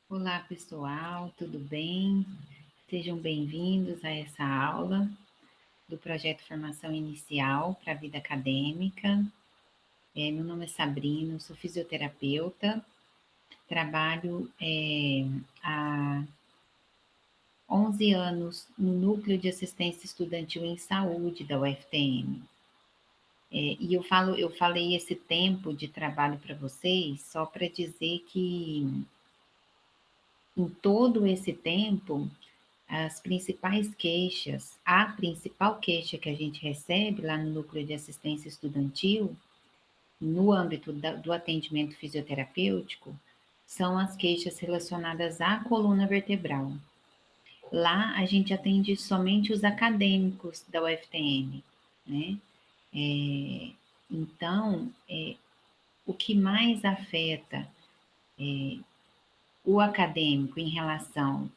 Olá, pessoal, tudo bem? Sejam bem-vindos a essa aula do projeto Formação Inicial para a Vida Acadêmica. Meu nome é Sabrina, sou fisioterapeuta, trabalho há 11 anos no Núcleo de Assistência Estudantil em Saúde da UFTM. E eu falei esse tempo de trabalho para vocês só para dizer que em todo esse tempo as principais queixas, a principal queixa que a gente recebe lá no Núcleo de Assistência Estudantil, no âmbito do atendimento fisioterapêutico, são as queixas relacionadas à coluna vertebral. Lá a gente atende somente os acadêmicos da UFTM, né? É, então, o que mais afeta o acadêmico em relação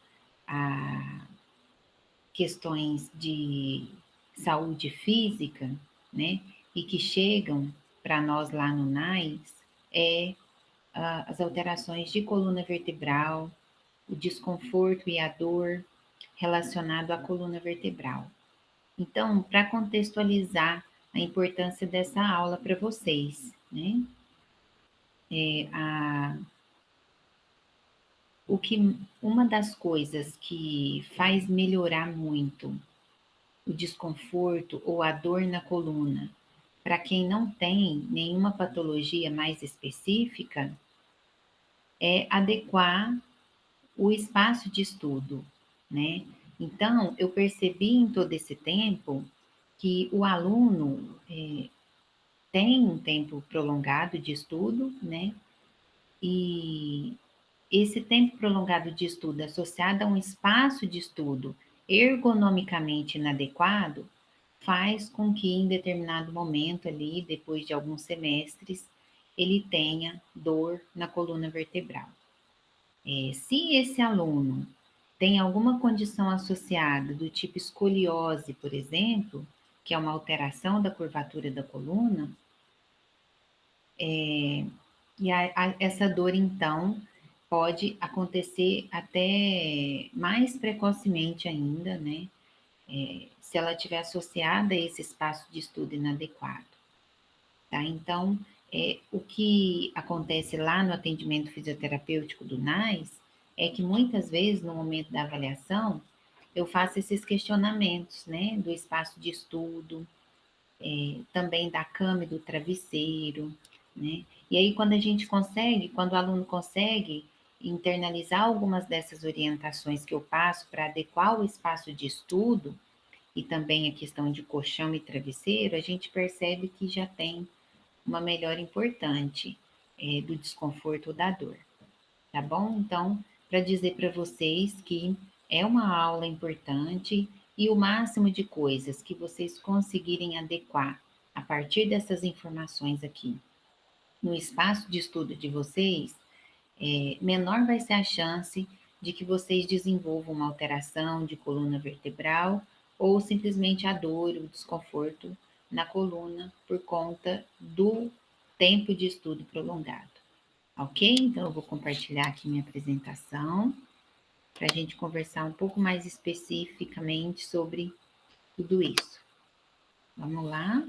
a questões de saúde física, né, e que chegam para nós lá no NAIS, é as alterações de coluna vertebral, o desconforto e a dor relacionado à coluna vertebral. Então, para contextualizar a importância dessa aula para vocês, né, é, a, uma das coisas que faz melhorar muito o desconforto ou a dor na coluna, para quem não tem nenhuma patologia mais específica, é adequar o espaço de estudo, né? Então, eu percebi em todo esse tempo que o aluno tem um tempo prolongado de estudo, né? E esse tempo prolongado de estudo associado a um espaço de estudo ergonomicamente inadequado faz com que em determinado momento ali, depois de alguns semestres, ele tenha dor na coluna vertebral. Se esse aluno tem alguma condição associada do tipo escoliose, por exemplo, que é uma alteração da curvatura da coluna, essa dor então pode acontecer até mais precocemente ainda, né? Se ela estiver associada a esse espaço de estudo inadequado. Tá? Então, o que acontece lá no atendimento fisioterapêutico do NAIS é que muitas vezes, no momento da avaliação, eu faço esses questionamentos, né, do espaço de estudo, também da cama e do travesseiro, né? E aí, quando o aluno consegue internalizar algumas dessas orientações que eu passo para adequar o espaço de estudo, e também a questão de colchão e travesseiro, a gente percebe que já tem uma melhora importante do desconforto ou da dor, tá bom? Então, para dizer para vocês que é uma aula importante e o máximo de coisas que vocês conseguirem adequar a partir dessas informações aqui no espaço de estudo de vocês, menor vai ser a chance de que vocês desenvolvam uma alteração de coluna vertebral ou simplesmente a dor, o desconforto na coluna por conta do tempo de estudo prolongado. Ok? Então, eu vou compartilhar aqui minha apresentação para a gente conversar um pouco mais especificamente sobre tudo isso. Vamos lá?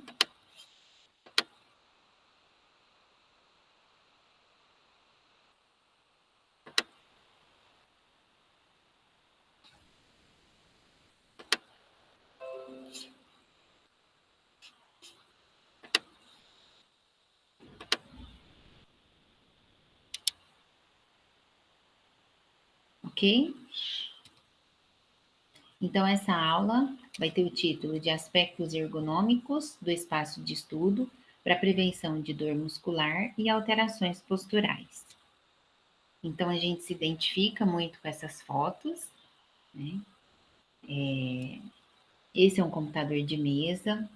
Ok? Então, essa aula vai ter o título de Aspectos Ergonômicos do Espaço de Estudo para Prevenção de Dor Muscular e Alterações Posturais. Então, a gente se identifica muito com essas fotos, né? Esse é um computador de mesa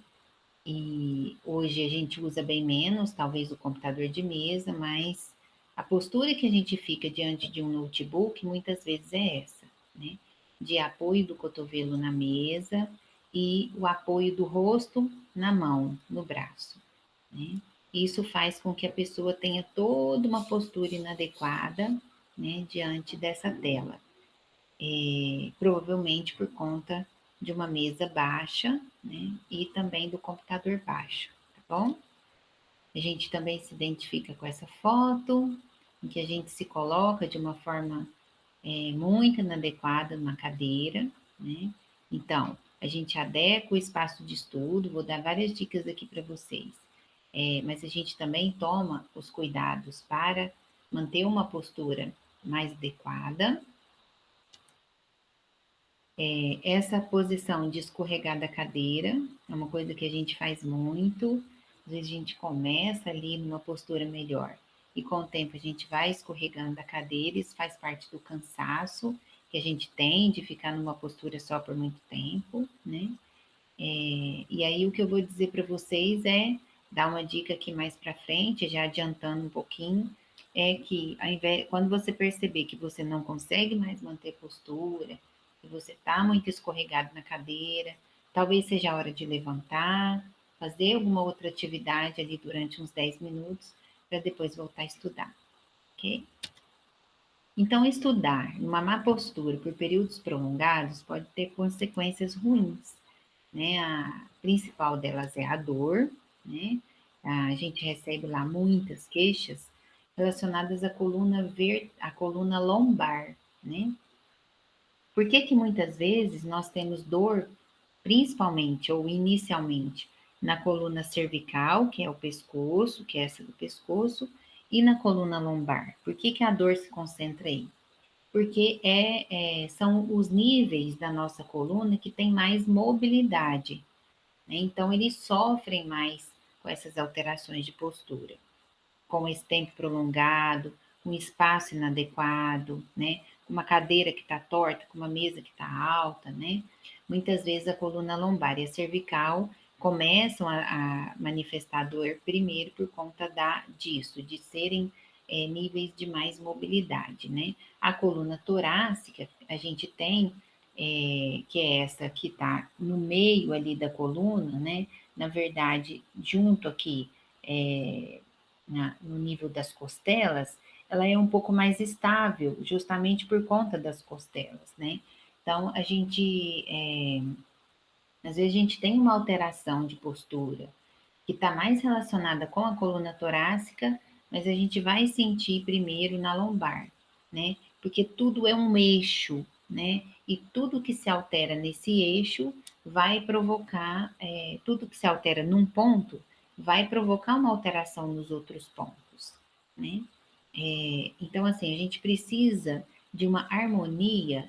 e hoje a gente usa bem menos, talvez, o computador de mesa, mas a postura que a gente fica diante de um notebook muitas vezes é essa, né? De apoio do cotovelo na mesa e o apoio do rosto na mão, no braço, né? Isso faz com que a pessoa tenha toda uma postura inadequada né, diante dessa tela. Provavelmente por conta de uma mesa baixa, né, e também do computador baixo, tá bom? A gente também se identifica com essa foto, em que a gente se coloca de uma forma muito inadequada numa cadeira, né? Então, a gente adequa o espaço de estudo, vou dar várias dicas aqui para vocês, mas a gente também toma os cuidados para manter uma postura mais adequada. Essa posição de escorregar da cadeira é uma coisa que a gente faz muito. Às vezes a gente começa ali numa postura melhor e com o tempo a gente vai escorregando da cadeira, isso faz parte do cansaço que a gente tem de ficar numa postura só por muito tempo, né? E aí o que eu vou dizer para vocês é dar uma dica aqui mais para frente, já adiantando um pouquinho, é que ao invés, quando você perceber que você não consegue mais manter postura, que você está muito escorregado na cadeira, talvez seja a hora de levantar, fazer alguma outra atividade ali durante uns 10 minutos, para depois voltar a estudar, ok? Então, estudar numa má postura por períodos prolongados pode ter consequências ruins, né? A principal delas é a dor, né? A gente recebe lá muitas queixas relacionadas à coluna lombar, né? Por que que muitas vezes nós temos dor, principalmente ou inicialmente, na coluna cervical, que é o pescoço, que é essa do pescoço, e na coluna lombar? Por que que a dor se concentra aí? Porque são os níveis da nossa coluna que tem mais mobilidade, né? Então, eles sofrem mais com essas alterações de postura, com esse tempo prolongado, com espaço inadequado, né? Com uma cadeira que está torta, com uma mesa que está alta, né? Muitas vezes a coluna lombar e a cervical começam a manifestar dor primeiro por conta disso, de serem níveis de mais mobilidade, né? A coluna torácica, a gente tem, que é essa que está no meio ali da coluna, né? Na verdade, junto aqui, no nível das costelas, ela é um pouco mais estável, justamente por conta das costelas, né? Então, às vezes a gente tem uma alteração de postura que está mais relacionada com a coluna torácica, mas a gente vai sentir primeiro na lombar, né? Porque tudo é um eixo, né? E tudo que se altera nesse eixo vai provocar, tudo que se altera num ponto vai provocar uma alteração nos outros pontos, né? Então, assim, a gente precisa de uma harmonia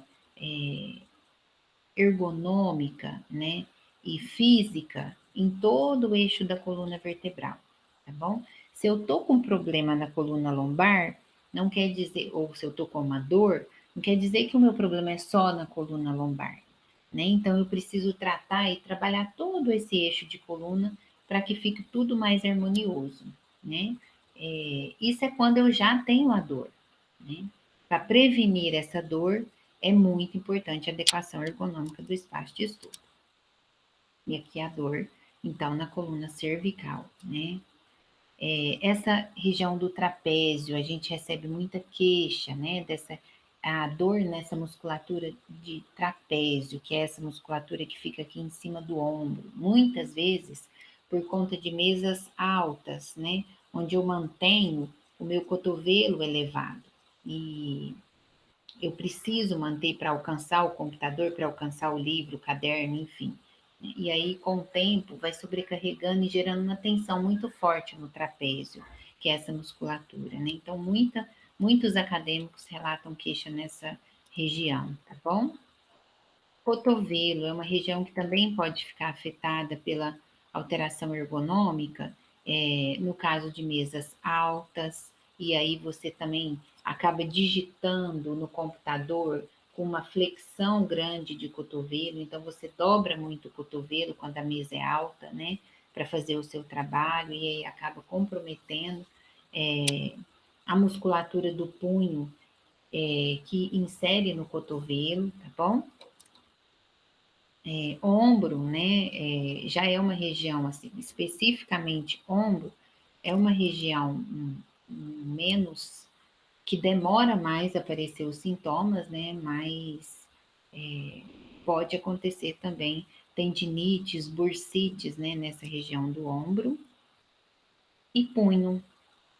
ergonômica, né, e física em todo o eixo da coluna vertebral, tá bom? Se eu tô com problema na coluna lombar, não quer dizer, ou se eu tô com uma dor, não quer dizer que o meu problema é só na coluna lombar, né? Então eu preciso tratar e trabalhar todo esse eixo de coluna para que fique tudo mais harmonioso, né? Isso é quando eu já tenho a dor, né? Para prevenir essa dor, é muito importante a adequação ergonômica do espaço de estudo. E aqui a dor, então, na coluna cervical, né? Essa região do trapézio, a gente recebe muita queixa, né? A dor nessa musculatura de trapézio, que é essa musculatura que fica aqui em cima do ombro. Muitas vezes, por conta de mesas altas, né? Onde eu mantenho o meu cotovelo elevado. E eu preciso manter para alcançar o computador, para alcançar o livro, o caderno, enfim. E aí, com o tempo, vai sobrecarregando e gerando uma tensão muito forte no trapézio, que é essa musculatura, né? Então, muitos acadêmicos relatam queixa nessa região, tá bom? Cotovelo é uma região que também pode ficar afetada pela alteração ergonômica, no caso de mesas altas, e aí você também acaba digitando no computador com uma flexão grande de cotovelo, então você dobra muito o cotovelo quando a mesa é alta, né, para fazer o seu trabalho, e aí acaba comprometendo a musculatura do punho, que insere no cotovelo, tá bom? Ombro, né, já é uma região, assim, especificamente ombro, é uma região menos que demora mais a aparecer os sintomas, né? Mas pode acontecer também tendinites, bursites, né? Nessa região do ombro e punho,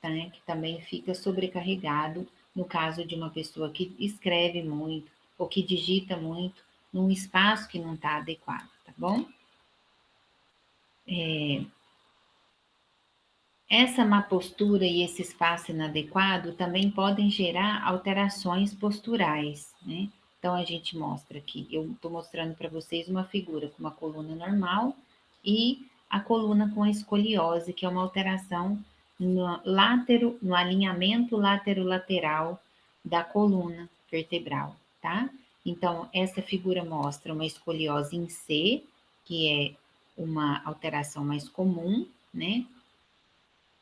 tá? Que também fica sobrecarregado no caso de uma pessoa que escreve muito ou que digita muito num espaço que não está adequado, tá bom? Essa má postura e esse espaço inadequado também podem gerar alterações posturais, né? Então a gente mostra aqui, eu estou mostrando para vocês uma figura com uma coluna normal e a coluna com a escoliose, que é uma alteração no alinhamento lateral da coluna vertebral, tá? Então essa figura mostra uma escoliose em C, que é uma alteração mais comum, né?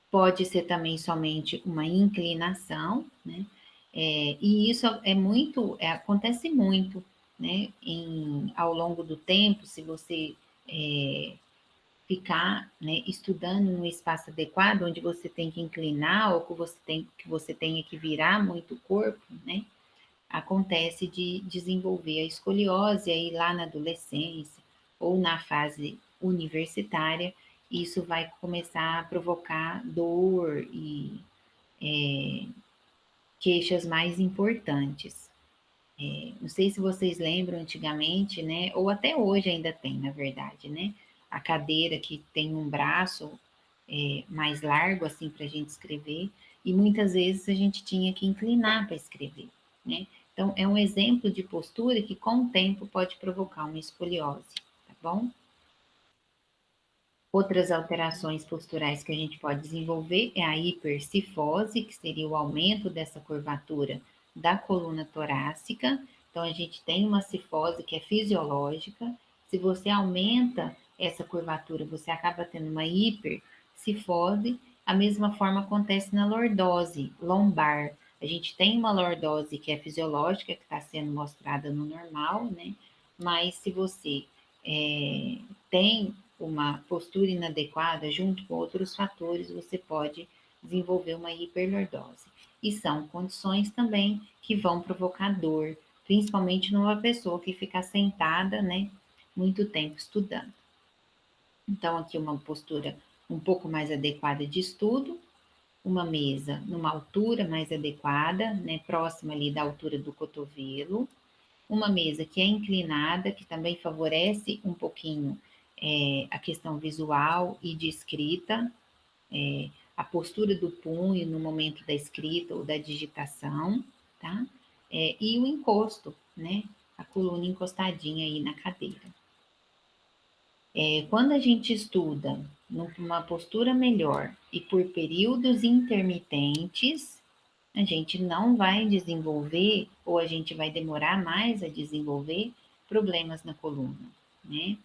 Pode ser também somente uma inclinação, né? E isso acontece muito, né? Ao longo do tempo, se você ficar, né, estudando no espaço adequado, onde você tem que inclinar ou que você tenha que virar muito o corpo, né? Acontece de desenvolver a escoliose aí lá na adolescência ou na fase universitária, isso vai começar a provocar dor e queixas mais importantes. Não sei se vocês lembram antigamente, né? Ou até hoje ainda tem, na verdade, né? A cadeira que tem um braço mais largo, assim, para a gente escrever, e muitas vezes a gente tinha que inclinar para escrever, né? Então, é um exemplo de postura que, com o tempo, pode provocar uma escoliose, tá bom? Outras alterações posturais que a gente pode desenvolver é a hipercifose, que seria o aumento dessa curvatura da coluna torácica. Então, a gente tem uma cifose que é fisiológica. Se você aumenta essa curvatura, você acaba tendo uma hipercifose. A mesma forma acontece na lordose lombar. A gente tem uma lordose que é fisiológica, que está sendo mostrada no normal, né? Mas se você tem uma postura inadequada, junto com outros fatores, você pode desenvolver uma hiperlordose. E são condições também que vão provocar dor, principalmente numa pessoa que fica sentada, né, muito tempo estudando. Então, aqui uma postura um pouco mais adequada de estudo, uma mesa numa altura mais adequada, né, próxima ali da altura do cotovelo, uma mesa que é inclinada, que também favorece um pouquinho a questão visual e de escrita, a postura do punho no momento da escrita ou da digitação, tá? E o encosto, né? A coluna encostadinha aí na cadeira. Quando a gente estuda numa postura melhor e por períodos intermitentes, a gente não vai desenvolver ou a gente vai demorar mais a desenvolver problemas na coluna, né?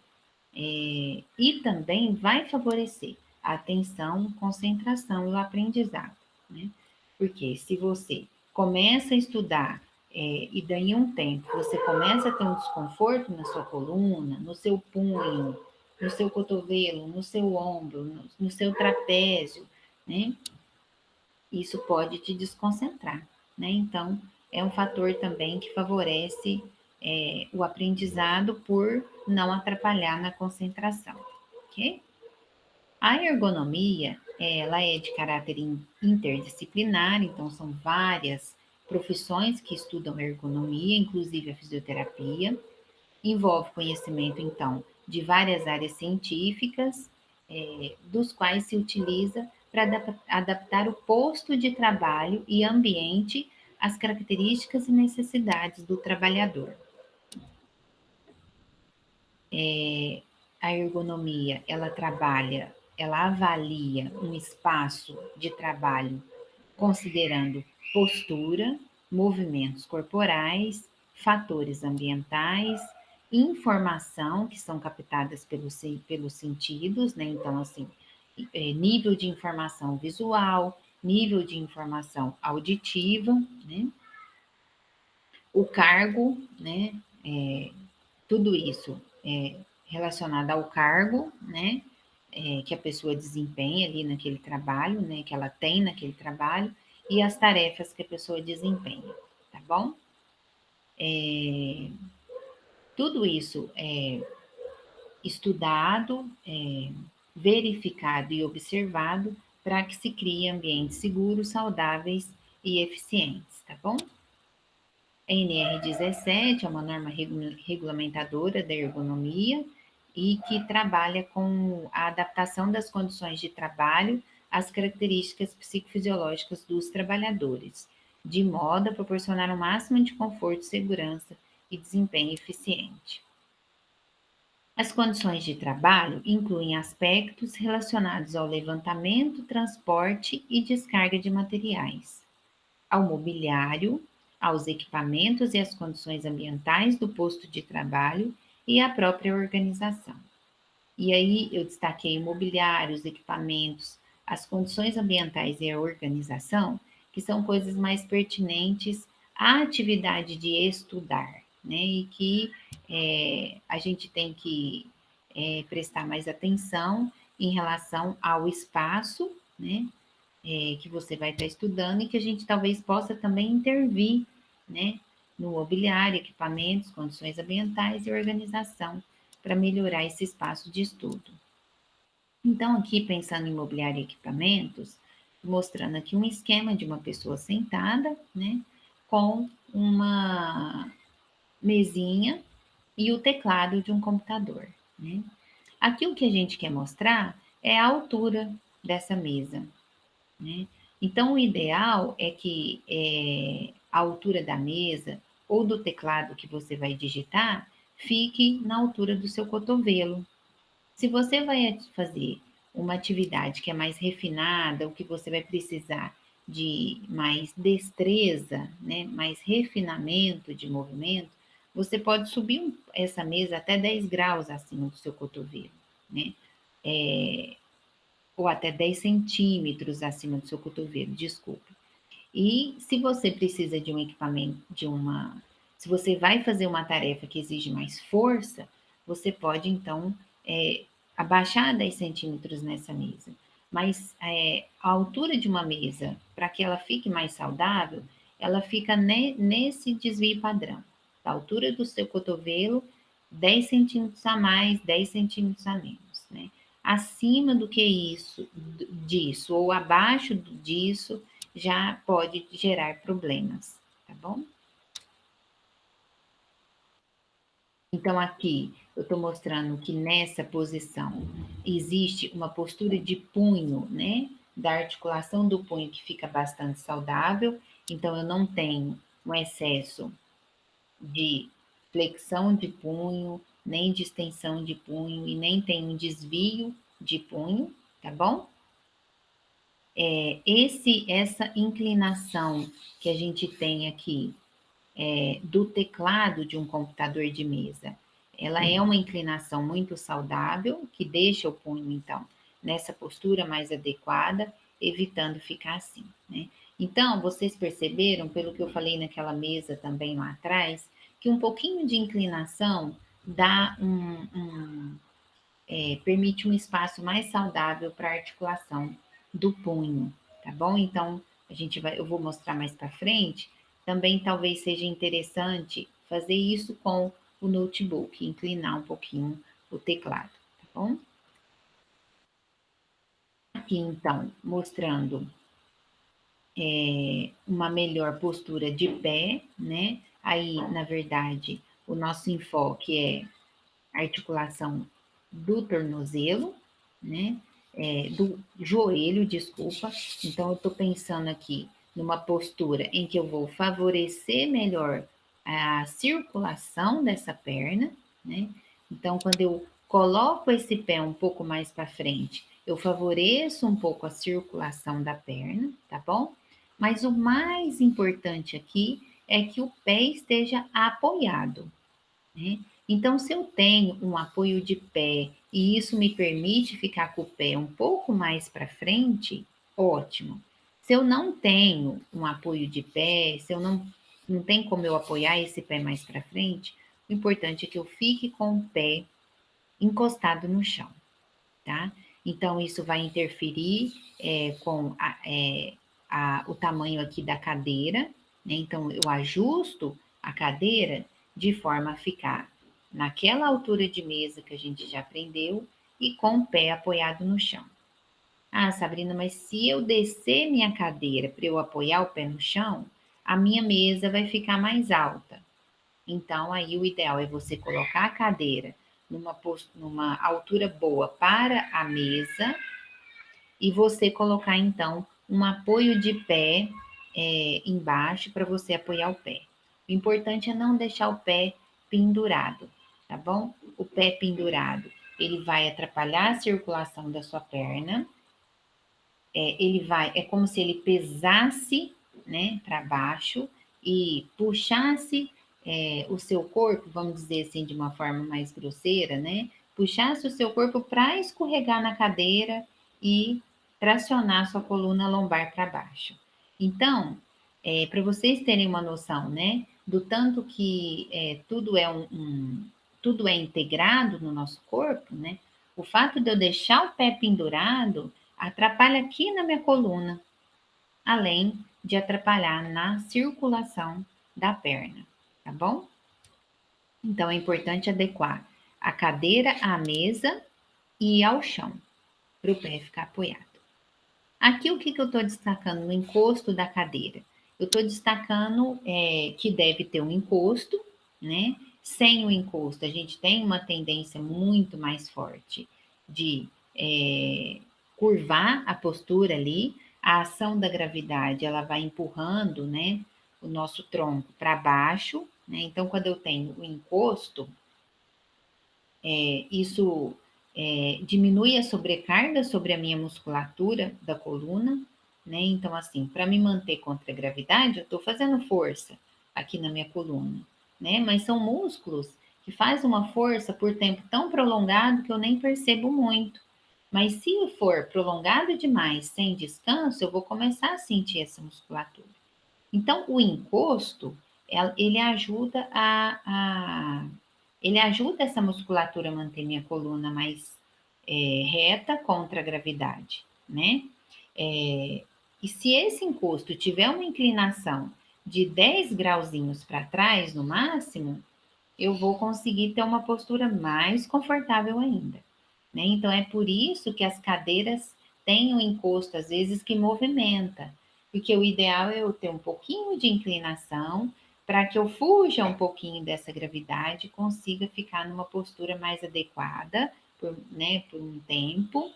E também vai favorecer a atenção, concentração e o aprendizado, né? Porque se você começa a estudar e daí um tempo você começa a ter um desconforto na sua coluna, no seu punho, no seu cotovelo, no seu ombro, no seu trapézio, né? Isso pode te desconcentrar, né? Então, é um fator também que favorece o aprendizado por não atrapalhar na concentração, ok? A ergonomia, ela é de caráter interdisciplinar, então são várias profissões que estudam ergonomia, inclusive a fisioterapia. Envolve conhecimento, então, de várias áreas científicas, dos quais se utiliza para adaptar o posto de trabalho e ambiente às características e necessidades do trabalhador. A ergonomia, ela avalia um espaço de trabalho considerando postura, movimentos corporais, fatores ambientais, informação que são captadas pelos sentidos, né? Então, assim, nível de informação visual, nível de informação auditiva, né? O cargo, né? Tudo isso relacionado ao cargo, né? Que a pessoa desempenha ali naquele trabalho, né? Que ela tem naquele trabalho e as tarefas que a pessoa desempenha, tá bom? Tudo isso é estudado, verificado e observado para que se crie ambientes seguros, saudáveis e eficientes, tá bom? A NR17 é uma norma regulamentadora da ergonomia e que trabalha com a adaptação das condições de trabalho às características psicofisiológicas dos trabalhadores, de modo a proporcionar o máximo de conforto, segurança e desempenho eficiente. As condições de trabalho incluem aspectos relacionados ao levantamento, transporte e descarga de materiais, ao mobiliário, aos equipamentos e às condições ambientais do posto de trabalho e à própria organização. E aí eu destaquei o mobiliário, os equipamentos, as condições ambientais e a organização, que são coisas mais pertinentes à atividade de estudar, né? E que a gente tem que prestar mais atenção em relação ao espaço, né? Que você vai estar estudando e que a gente talvez possa também intervir, né? No mobiliário, equipamentos, condições ambientais e organização para melhorar esse espaço de estudo. Então, aqui pensando em mobiliário e equipamentos, mostrando aqui um esquema de uma pessoa sentada, né, com uma mesinha e o teclado de um computador, né. Aqui o que a gente quer mostrar é a altura dessa mesa, né. Então, o ideal é que a altura da mesa ou do teclado que você vai digitar fique na altura do seu cotovelo. Se você vai fazer uma atividade que é mais refinada, ou que você vai precisar de mais destreza, né, mais refinamento de movimento, você pode subir essa mesa até 10 graus acima do seu cotovelo, né? Ou até 10 centímetros acima do seu cotovelo, desculpa. E se você precisa de um equipamento, se você vai fazer uma tarefa que exige mais força, você pode então abaixar 10 centímetros nessa mesa. Mas a altura de uma mesa, para que ela fique mais saudável, ela fica nesse desvio padrão. Da altura do seu cotovelo, 10 centímetros a mais, 10 centímetros a menos, né? Acima do que disso, ou abaixo disso, já pode gerar problemas, tá bom? Então, aqui eu estou mostrando que nessa posição existe uma postura de punho, né? Da articulação do punho que fica bastante saudável. Então, eu não tenho um excesso de flexão de punho, nem de extensão de punho e nem tenho um desvio de punho, tá bom? Essa inclinação que a gente tem aqui do teclado de um computador de mesa. Ela é uma inclinação muito saudável, que deixa o punho, então, nessa postura mais adequada, evitando ficar assim, né? Então, vocês perceberam, pelo que eu falei naquela mesa também lá atrás, que um pouquinho de inclinação dá permite um espaço mais saudável para a articulação do punho, tá bom? Então, eu vou mostrar mais para frente. Também talvez seja interessante fazer isso com o notebook, inclinar um pouquinho o teclado, tá bom? Aqui então, mostrando uma melhor postura de pé, né? Aí, na verdade, o nosso enfoque é a articulação do tornozelo, né? Do joelho, desculpa. Então, eu estou pensando aqui numa postura em que eu vou favorecer melhor a circulação dessa perna, né? Então, quando eu coloco esse pé um pouco mais para frente, eu favoreço um pouco a circulação da perna, tá bom? Mas o mais importante aqui é que o pé esteja apoiado, né? Então, se eu tenho um apoio de pé e isso me permite ficar com o pé um pouco mais para frente, ótimo. Se eu não tenho um apoio de pé, se eu não tem como eu apoiar esse pé mais para frente, o importante é que eu fique com o pé encostado no chão, tá? Então, isso vai interferir com o tamanho aqui da cadeira, né? Então, eu ajusto a cadeira de forma a ficar naquela altura de mesa que a gente já aprendeu e com o pé apoiado no chão. Ah, Sabrina, mas se eu descer minha cadeira para eu apoiar o pé no chão, a minha mesa vai ficar mais alta. Então, aí o ideal é você colocar a cadeira numa altura boa para a mesa e você colocar, então, um apoio de pé embaixo para você apoiar o pé. O importante é não deixar o pé pendurado, tá bom? O pé pendurado, ele vai atrapalhar a circulação da sua perna, é como se ele pesasse, né, para baixo e puxasse o seu corpo, vamos dizer assim, de uma forma mais grosseira, né? Puxasse o seu corpo para escorregar na cadeira e tracionar sua coluna lombar para baixo. Então, para vocês terem uma noção, né, do tanto que tudo é integrado no nosso corpo, né? O fato de eu deixar o pé pendurado atrapalha aqui na minha coluna, além de atrapalhar na circulação da perna, tá bom? Então é importante adequar a cadeira à mesa e ao chão, para o pé ficar apoiado. Aqui o que eu estou destacando no encosto da cadeira? Eu estou destacando que deve ter um encosto, né? Sem o encosto, a gente tem uma tendência muito mais forte de curvar a postura ali. A ação da gravidade, ela vai empurrando, né, o nosso tronco para baixo, né? Então, quando eu tenho o encosto, isso diminui a sobrecarga sobre a minha musculatura da coluna, né? Então, assim, para me manter contra a gravidade, eu estou fazendo força aqui na minha coluna, né? Mas são músculos que fazem uma força por tempo tão prolongado que eu nem percebo muito. Mas se for prolongado demais, sem descanso, eu vou começar a sentir essa musculatura. Então, o encosto, ele ajuda ele ajuda essa musculatura a manter minha coluna mais reta contra a gravidade, né? E se esse encosto tiver uma inclinação de 10 grauzinhos para trás, no máximo, eu vou conseguir ter uma postura mais confortável ainda, né? Então, é por isso que as cadeiras têm um encosto, às vezes, que movimenta, porque o ideal é eu ter um pouquinho de inclinação para que eu fuja um pouquinho dessa gravidade e consiga ficar numa postura mais adequada, por um tempo,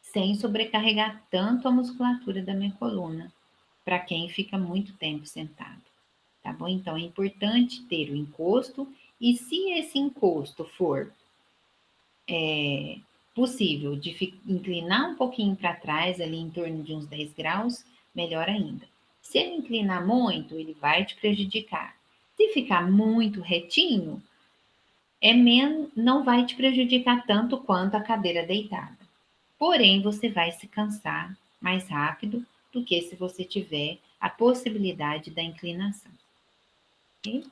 sem sobrecarregar tanto a musculatura da minha coluna, para quem fica muito tempo sentado, tá bom? Então, é importante ter o encosto, e se esse encosto for possível de inclinar um pouquinho para trás, ali em torno de uns 10 graus, melhor ainda. Se ele inclinar muito, ele vai te prejudicar. Se ficar muito retinho, não vai te prejudicar tanto quanto a cadeira deitada. Porém, você vai se cansar mais rápido do que se você tiver a possibilidade da inclinação. Ok?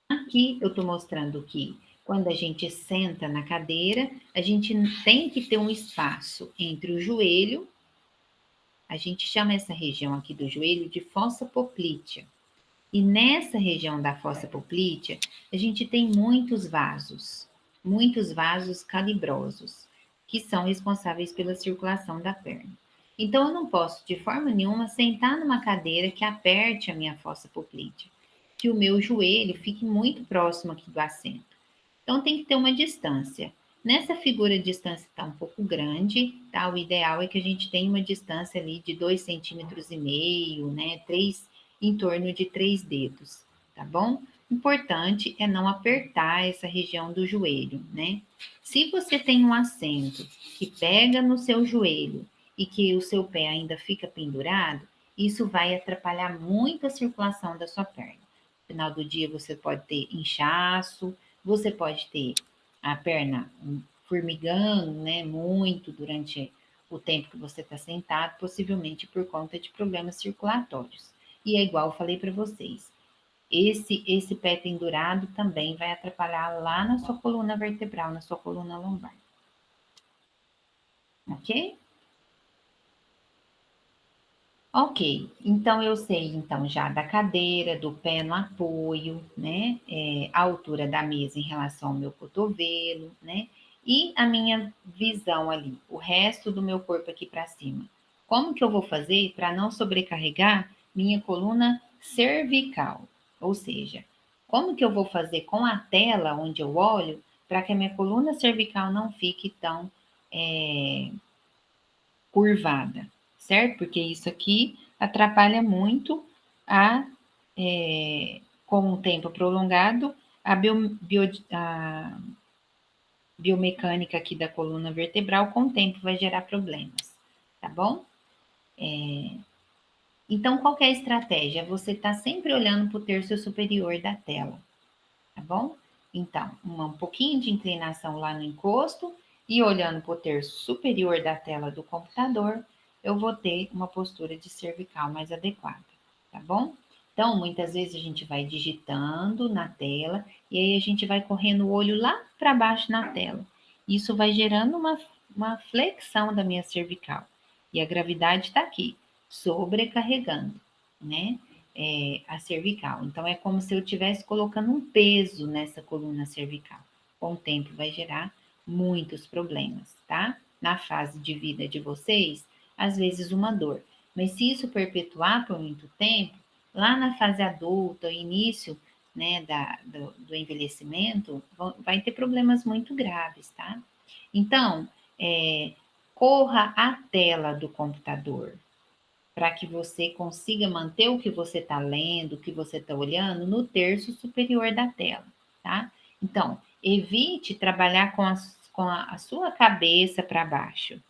Aqui eu estou mostrando que quando a gente senta na cadeira, a gente tem que ter um espaço entre o joelho, a gente chama essa região aqui do joelho de fossa poplítea. E nessa região da fossa poplítea, a gente tem muitos vasos calibrosos, que são responsáveis pela circulação da perna. Então, eu não posso, de forma nenhuma, sentar numa cadeira que aperte a minha fossa poplítea, que o meu joelho fique muito próximo aqui do assento. Então, tem que ter uma distância. Nessa figura, a distância está um pouco grande, tá? O ideal é que a gente tenha uma distância ali de 2,5 cm, né? Em torno de 3 dedos, tá bom? Importante é não apertar essa região do joelho, né? Se você tem um assento que pega no seu joelho e que o seu pé ainda fica pendurado, isso vai atrapalhar muito a circulação da sua perna. No final do dia, você pode ter inchaço, você pode ter a perna formigando, né, muito durante o tempo que você está sentado, possivelmente por conta de problemas circulatórios. E é igual eu falei para vocês, esse pé pendurado também vai atrapalhar lá na sua coluna vertebral, na sua coluna lombar. Ok? Ok, então eu sei então já da cadeira, do pé no apoio, né? A altura da mesa em relação ao meu cotovelo, né? E a minha visão ali, o resto do meu corpo aqui para cima. Como que eu vou fazer para não sobrecarregar minha coluna cervical? Ou seja, como que eu vou fazer com a tela onde eu olho para que a minha coluna cervical não fique tão é, curvada, certo? Porque isso aqui atrapalha muito a, com o tempo prolongado, a biomecânica aqui da coluna vertebral, com o tempo vai gerar problemas, tá bom? Então, qual que é a estratégia? Você está sempre olhando para o terço superior da tela, tá bom? Então, um pouquinho de inclinação lá no encosto e olhando para o terço superior da tela do computador, eu vou ter uma postura de cervical mais adequada, tá bom? Então, muitas vezes a gente vai digitando na tela e aí a gente vai correndo o olho lá para baixo na tela. Isso vai gerando uma flexão da minha cervical. E a gravidade está aqui, sobrecarregando, né? A cervical. Então, é como se eu estivesse colocando um peso nessa coluna cervical. Com o tempo, vai gerar muitos problemas, tá? Na fase de vida de vocês, às vezes uma dor. Mas se isso perpetuar por muito tempo, lá na fase adulta, início, né, do envelhecimento, vai ter problemas muito graves, tá? Então, corra a tela do computador, para que você consiga manter o que você está lendo, o que você está olhando no terço superior da tela, tá? Então, evite trabalhar com a sua cabeça para baixo,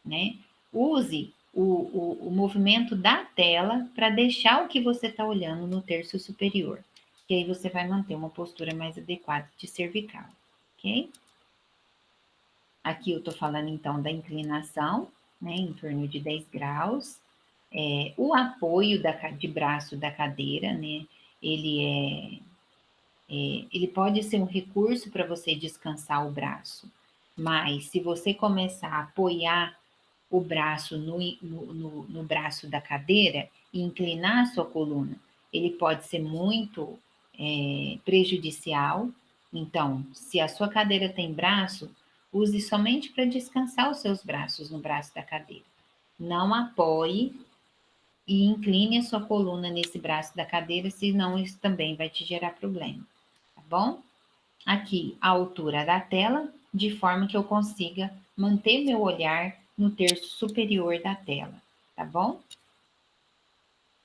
né? Use o movimento da tela para deixar o que você está olhando no terço superior, que aí você vai manter uma postura mais adequada de cervical, ok? Aqui eu estou falando então da inclinação, né, em torno de 10 graus. O apoio de braço da cadeira, né, ele ele pode ser um recurso para você descansar o braço, mas se você começar a apoiar o braço no braço da cadeira e inclinar a sua coluna, ele pode ser muito prejudicial. Então, se a sua cadeira tem braço, use somente para descansar os seus braços no braço da cadeira. Não apoie e incline a sua coluna nesse braço da cadeira, senão isso também vai te gerar problema, tá bom? Aqui, a altura da tela, de forma que eu consiga manter meu olhar no terço superior da tela, tá bom?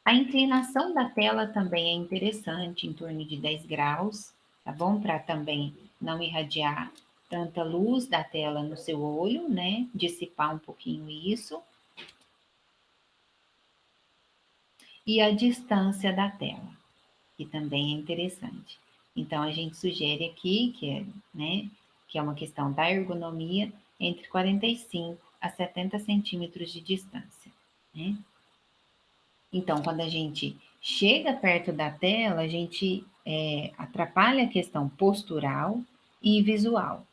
A inclinação da tela também é interessante, em torno de 10 graus, tá bom? Para também não irradiar tanta luz da tela no seu olho, né? Dissipar um pouquinho isso. E a distância da tela, que também é interessante. Então, a gente sugere aqui né, que é uma questão da ergonomia, entre 45 a 70 centímetros de distância, né? Então, quando a gente chega perto da tela, a gente atrapalha a questão postural e visual.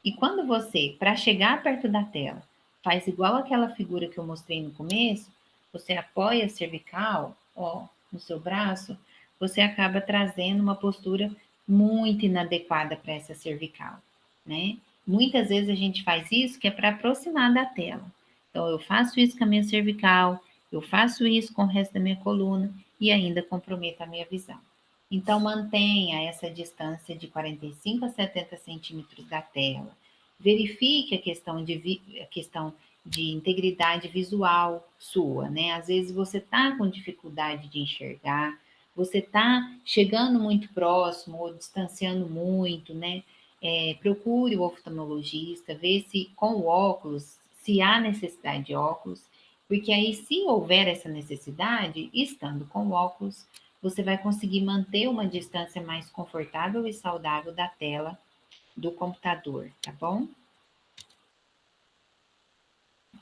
E quando você, para chegar perto da tela, faz igual aquela figura que eu mostrei no começo, você apoia a cervical, ó, no seu braço, você acaba trazendo uma postura muito inadequada para essa cervical, né? Muitas vezes a gente faz isso que é para aproximar da tela. Então, eu faço isso com a minha cervical, eu faço isso com o resto da minha coluna e ainda comprometo a minha visão. Então, mantenha essa distância de 45 a 70 centímetros da tela. Verifique a questão de integridade visual sua, né? Às vezes você está com dificuldade de enxergar, você está chegando muito próximo ou distanciando muito, né? Procure o oftalmologista, vê se com o óculos, se há necessidade de óculos, porque aí, se houver essa necessidade, estando com óculos, você vai conseguir manter uma distância mais confortável e saudável da tela do computador, tá bom?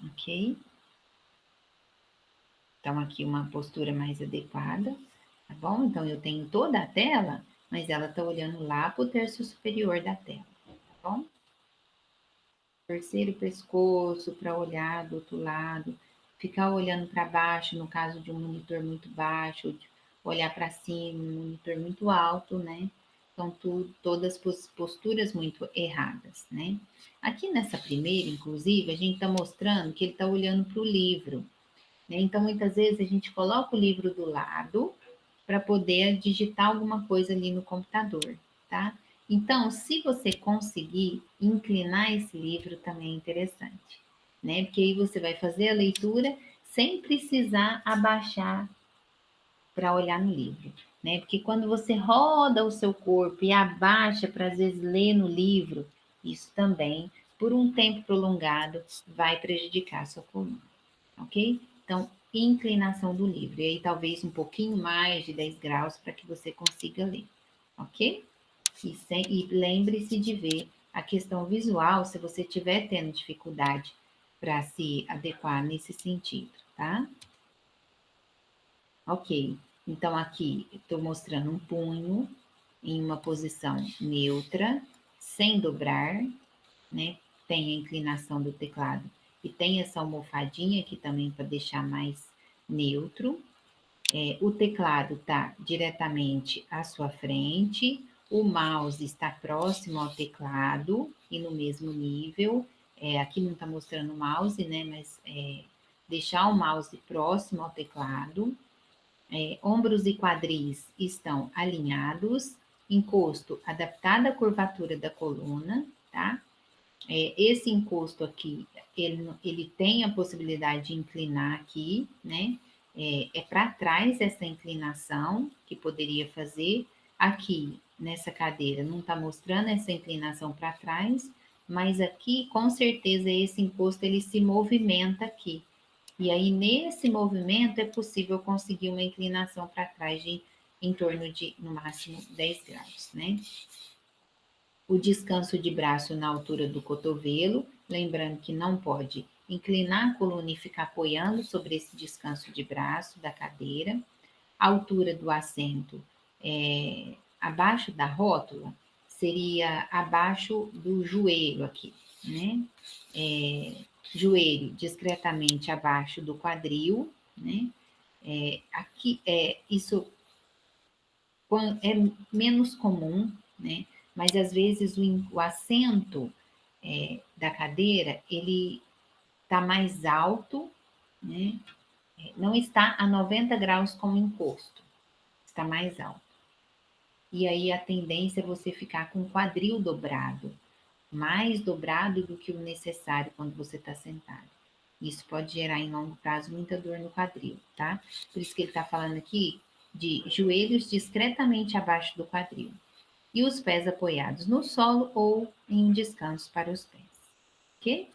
Ok? Então, aqui uma postura mais adequada, tá bom? Então, eu tenho toda a tela, mas ela está olhando lá para o terço superior da tela, tá bom? Torcer o pescoço para olhar do outro lado, ficar olhando para baixo, no caso de um monitor muito baixo, olhar para cima, um monitor muito alto, né? São todas posturas muito erradas, né? Aqui nessa primeira, inclusive, a gente está mostrando que ele está olhando para o livro, né? Então, muitas vezes a gente coloca o livro do lado para poder digitar alguma coisa ali no computador, tá? Então, se você conseguir inclinar esse livro, também é interessante, né? Porque aí você vai fazer a leitura sem precisar abaixar para olhar no livro, né? Porque quando você roda o seu corpo e abaixa para às vezes ler no livro, isso também, por um tempo prolongado, vai prejudicar a sua coluna, ok? Então, inclinação do livro, e aí talvez um pouquinho mais de 10 graus para que você consiga ler, ok? E lembre-se de ver a questão visual se você estiver tendo dificuldade para se adequar nesse sentido, tá? Ok, então aqui estou mostrando um punho em uma posição neutra, sem dobrar, né? Tem a inclinação do teclado e tem essa almofadinha aqui também para deixar mais neutro. O teclado está diretamente à sua frente, o mouse está próximo ao teclado e no mesmo nível. Aqui não está mostrando o mouse, né? Mas deixar o mouse próximo ao teclado. Ombros e quadris estão alinhados, encosto adaptado à curvatura da coluna, tá? Esse encosto aqui, ele tem a possibilidade de inclinar aqui, né? Para trás essa inclinação que poderia fazer. Aqui, nessa cadeira, não está mostrando essa inclinação para trás, mas aqui, com certeza, esse encosto, ele se movimenta aqui. E aí, nesse movimento, é possível conseguir uma inclinação para trás de em torno de, no máximo, 10 graus, né? O descanso de braço na altura do cotovelo, lembrando que não pode inclinar a coluna e ficar apoiando sobre esse descanso de braço da cadeira. A altura do assento abaixo da rótula seria abaixo do joelho aqui, né? Joelho discretamente abaixo do quadril, né? Aqui isso é menos comum, né? Mas às vezes o assento da cadeira ele está mais alto, né? Não está a 90 graus como encosto, está mais alto. E aí a tendência é você ficar com o quadril dobrado, mais dobrado do que o necessário quando você está sentado. Isso pode gerar em longo prazo muita dor no quadril, tá? Por isso que ele está falando aqui de joelhos discretamente abaixo do quadril e os pés apoiados no solo ou em um descanso para os pés, ok?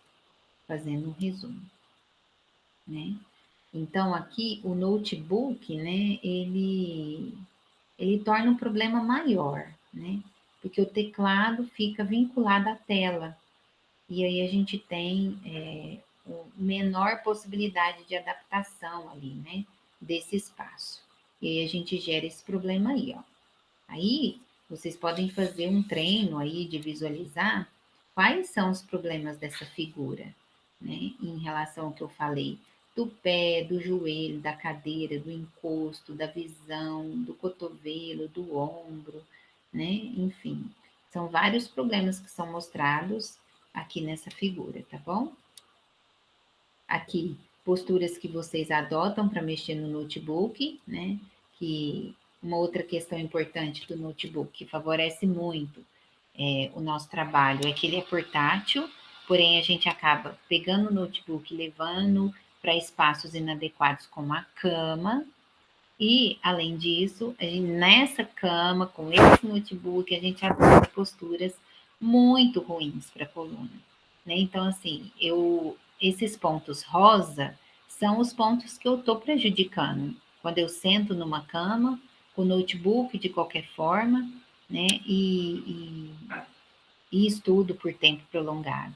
Fazendo um resumo, né? Então aqui o notebook, né? Ele torna um problema maior, né? Porque o teclado fica vinculado à tela e aí a gente tem menor possibilidade de adaptação ali, né? Desse espaço. E aí a gente gera esse problema aí, ó. Aí vocês podem fazer um treino aí de visualizar quais são os problemas dessa figura, né? Em relação ao que eu falei, do pé, do joelho, da cadeira, do encosto, da visão, do cotovelo, do ombro, né? Enfim, são vários problemas que são mostrados aqui nessa figura, tá bom? Aqui, posturas que vocês adotam para mexer no notebook, né? Que uma outra questão importante do notebook que favorece muito o nosso trabalho é que ele é portátil, porém a gente acaba pegando o notebook e levando para espaços inadequados como a cama. E, além disso, nessa cama, com esse notebook, a gente adota posturas muito ruins para a coluna, né? Então, assim, esses pontos rosa são os pontos que eu estou prejudicando. Quando eu sento numa cama, com o notebook de qualquer forma, né? E estudo por tempo prolongado.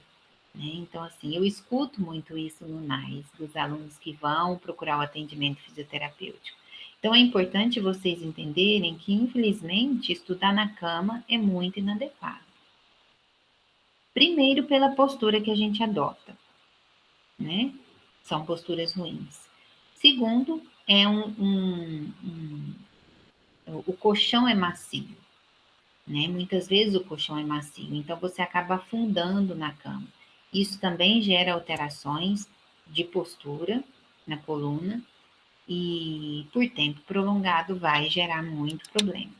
Né? Então, assim, eu escuto muito isso no NAIS, dos alunos que vão procurar o atendimento fisioterapêutico. Então, é importante vocês entenderem que, infelizmente, estudar na cama é muito inadequado. Primeiro, pela postura que a gente adota, né? São posturas ruins. Segundo, o colchão é macio, né? Muitas vezes o colchão é macio, então você acaba afundando na cama. Isso também gera alterações de postura na coluna e por tempo prolongado vai gerar muito problema,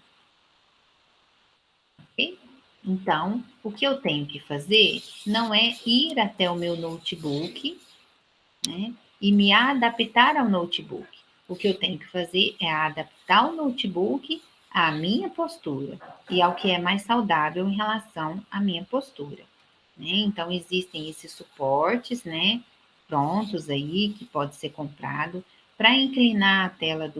ok? Então, o que eu tenho que fazer não é ir até o meu notebook, né, e me adaptar ao notebook. O que eu tenho que fazer é adaptar o notebook à minha postura e ao que é mais saudável em relação à minha postura, né? Então existem esses suportes, né, prontos aí que pode ser comprado para inclinar a tela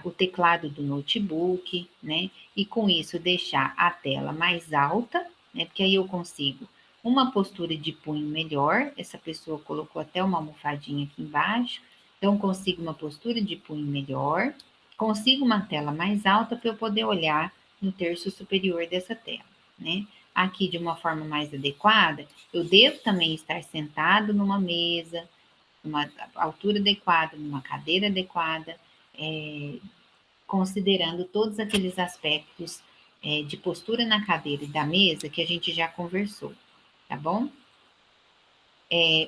o teclado do notebook, né? E com isso deixar a tela mais alta, né? Porque aí eu consigo uma postura de punho melhor. Essa pessoa colocou até uma almofadinha aqui embaixo, então consigo uma postura de punho melhor, consigo uma tela mais alta para eu poder olhar no terço superior dessa tela, né? Aqui de uma forma mais adequada, eu devo também estar sentado numa mesa, numa altura adequada, numa cadeira adequada, é, considerando todos aqueles aspectos de postura na cadeira e da mesa que a gente já conversou, tá bom?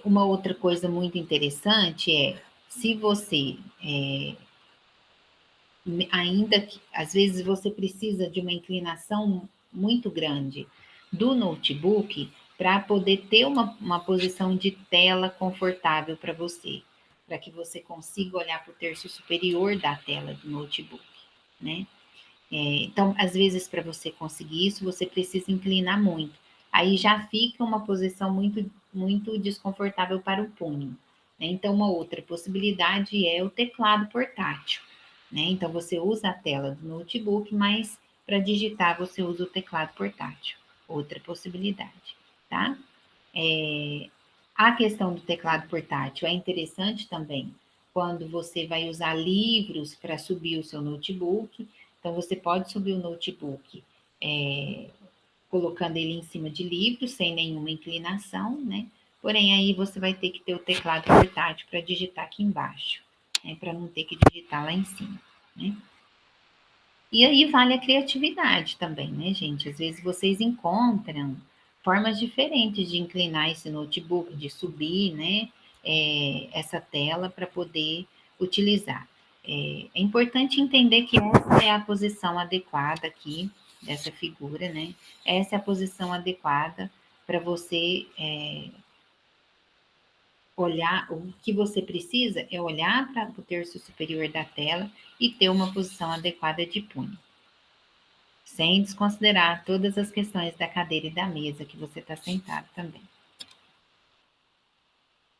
Uma outra coisa muito interessante é se você ainda que às vezes você precisa de uma inclinação muito grande do notebook para poder ter uma posição de tela confortável para você, para que você consiga olhar para o terço superior da tela do notebook, né? Então, às vezes, para você conseguir isso, você precisa inclinar muito. Aí já fica uma posição muito, muito desconfortável para o punho, né? Então, uma outra possibilidade é o teclado portátil, né? Então, você usa a tela do notebook, mas para digitar você usa o teclado portátil. Outra possibilidade, tá? A questão do teclado portátil é interessante também quando você vai usar livros para subir o seu notebook. Então, você pode subir o notebook colocando ele em cima de livros, sem nenhuma inclinação, né? Porém, aí você vai ter que ter o teclado portátil para digitar aqui embaixo, né? Para não ter que digitar lá em cima, né? E aí vale a criatividade também, né, gente? Às vezes vocês encontram formas diferentes de inclinar esse notebook, de subir, né, essa tela para poder utilizar. É importante entender que essa é a posição adequada aqui dessa figura, né? Essa é a posição adequada para você olhar. O que você precisa é olhar para o terço superior da tela e ter uma posição adequada de punho, sem desconsiderar todas as questões da cadeira e da mesa que você está sentado também.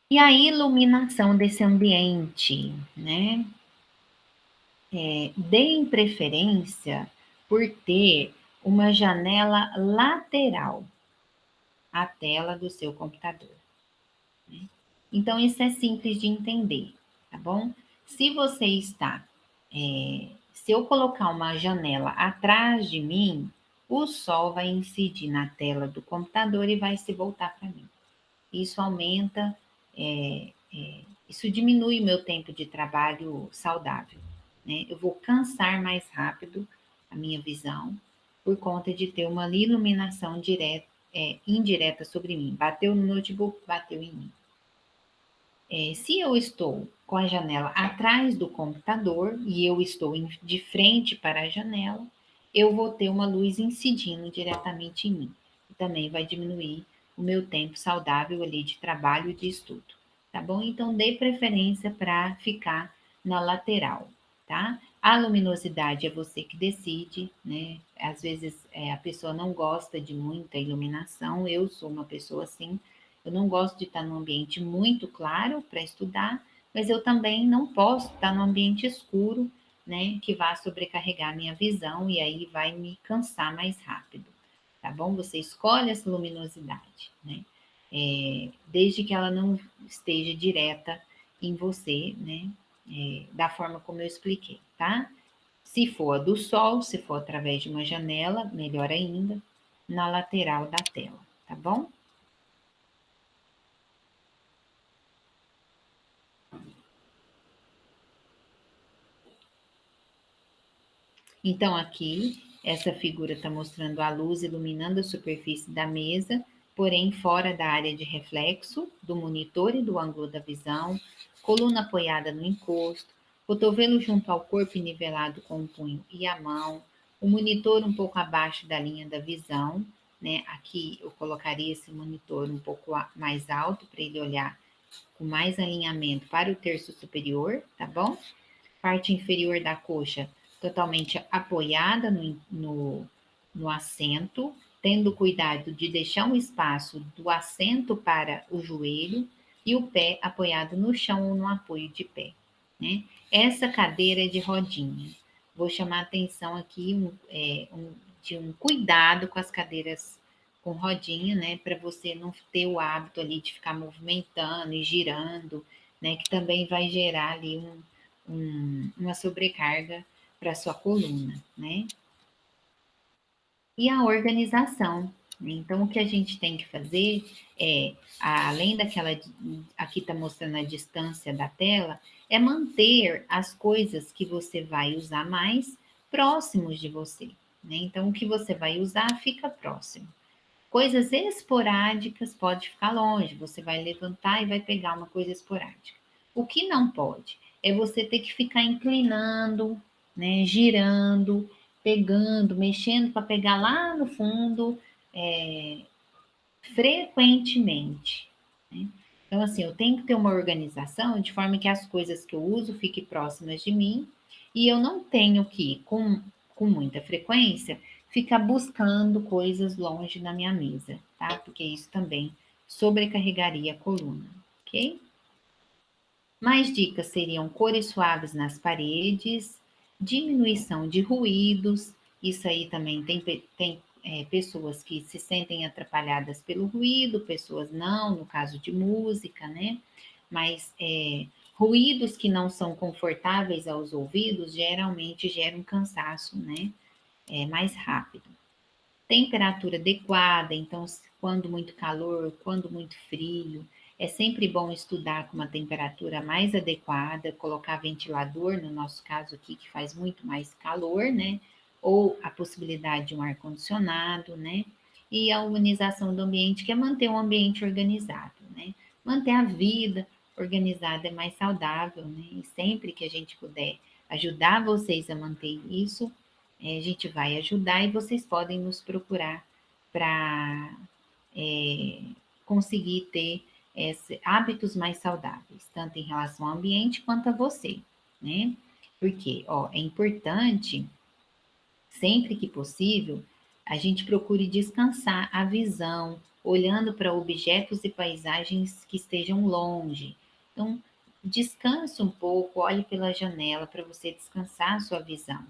E a iluminação desse ambiente, né? Deem preferência por ter uma janela lateral à tela do seu computador, né? Então, isso é simples de entender, tá bom? Se você está, se eu colocar uma janela atrás de mim, o sol vai incidir na tela do computador e vai se voltar para mim. Isso aumenta, isso diminui o meu tempo de trabalho saudável, né? Eu vou cansar mais rápido a minha visão por conta de ter uma iluminação direta, indireta sobre mim. Bateu no notebook, bateu em mim. Se eu estou com a janela atrás do computador e eu estou de frente para a janela, eu vou ter uma luz incidindo diretamente em mim. E também vai diminuir o meu tempo saudável ali de trabalho e de estudo. Tá bom? Então, dê preferência para ficar na lateral, tá? A luminosidade é você que decide, né? Às vezes a pessoa não gosta de muita iluminação, eu sou uma pessoa assim, eu não gosto de estar num ambiente muito claro para estudar, mas eu também não posso estar num ambiente escuro, né, que vá sobrecarregar minha visão e aí vai me cansar mais rápido, tá bom? Você escolhe essa luminosidade, né? Desde que ela não esteja direta em você, né? Da forma como eu expliquei, tá? Se for a do sol, se for através de uma janela, melhor ainda, na lateral da tela, tá bom? Então, aqui, essa figura está mostrando a luz iluminando a superfície da mesa, porém fora da área de reflexo do monitor e do ângulo da visão, coluna apoiada no encosto, cotovelo junto ao corpo e nivelado com o punho e a mão, o monitor um pouco abaixo da linha da visão, né? Aqui eu colocaria esse monitor um pouco mais alto para ele olhar com mais alinhamento para o terço superior, tá bom? Parte inferior da coxa totalmente apoiada no assento, tendo cuidado de deixar um espaço do assento para o joelho e o pé apoiado no chão ou no apoio de pé, né? Essa cadeira é de rodinha. Vou chamar a atenção aqui de um cuidado com as cadeiras com rodinha, né? Para você não ter o hábito ali de ficar movimentando e girando, né? Que também vai gerar ali uma sobrecarga para sua coluna, né? E a organização. Né? Então, o que a gente tem que fazer é, além daquela, aqui está mostrando a distância da tela, é manter as coisas que você vai usar mais próximos de você. Né? Então, o que você vai usar fica próximo. Coisas esporádicas pode ficar longe, você vai levantar e vai pegar uma coisa esporádica. O que não pode é você ter que ficar inclinando, né, girando, pegando, mexendo para pegar lá no fundo frequentemente. Né? Então, assim, eu tenho que ter uma organização de forma que as coisas que eu uso fiquem próximas de mim e eu não tenho que, com muita frequência, ficar buscando coisas longe da minha mesa, tá? Porque isso também sobrecarregaria a coluna, ok? Mais dicas seriam cores suaves nas paredes, diminuição de ruídos, isso aí também tem pessoas que se sentem atrapalhadas pelo ruído, pessoas não, no caso de música, né? Mas ruídos que não são confortáveis aos ouvidos geralmente geram cansaço, né? Mais rápido. Temperatura adequada, então, quando muito calor, quando muito frio, é sempre bom estudar com uma temperatura mais adequada, colocar ventilador, no nosso caso aqui, que faz muito mais calor, né? Ou a possibilidade de um ar-condicionado, né? E a humanização do ambiente, que é manter um ambiente organizado, né? Manter a vida organizada é mais saudável, né? E sempre que a gente puder ajudar vocês a manter isso, a gente vai ajudar e vocês podem nos procurar para conseguir ter hábitos mais saudáveis, tanto em relação ao ambiente quanto a você, né? Porque, ó, é importante, sempre que possível, a gente procure descansar a visão, olhando para objetos e paisagens que estejam longe. Então, descanse um pouco, olhe pela janela para você descansar a sua visão.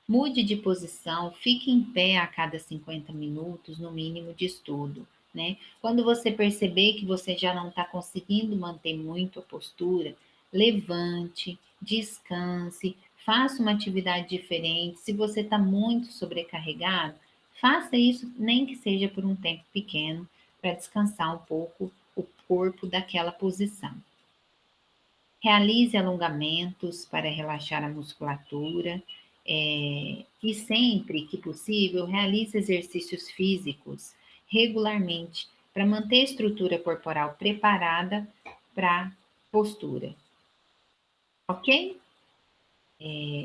Mude de posição, fique em pé a cada 50 minutos, no mínimo, de estudo. Né? Quando você perceber que você já não está conseguindo manter muito a postura, levante, descanse, faça uma atividade diferente. Se você está muito sobrecarregado, faça isso, nem que seja por um tempo pequeno, para descansar um pouco o corpo daquela posição. Realize alongamentos para relaxar a musculatura e sempre que possível realize exercícios físicos regularmente para manter a estrutura corporal preparada para postura, ok?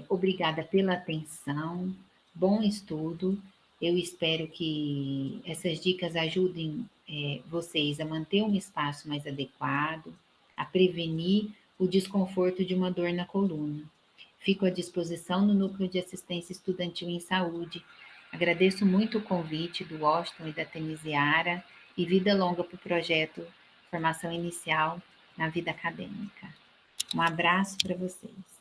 Obrigada pela atenção, bom estudo. Eu espero que essas dicas ajudem vocês a manter um espaço mais adequado, a prevenir o desconforto de uma dor na coluna. Fico à disposição no Núcleo de Assistência Estudantil em Saúde. Agradeço muito o convite do Washington e da Tenisiara e vida longa para o projeto Formação Inicial na Vida Acadêmica. Um abraço para vocês.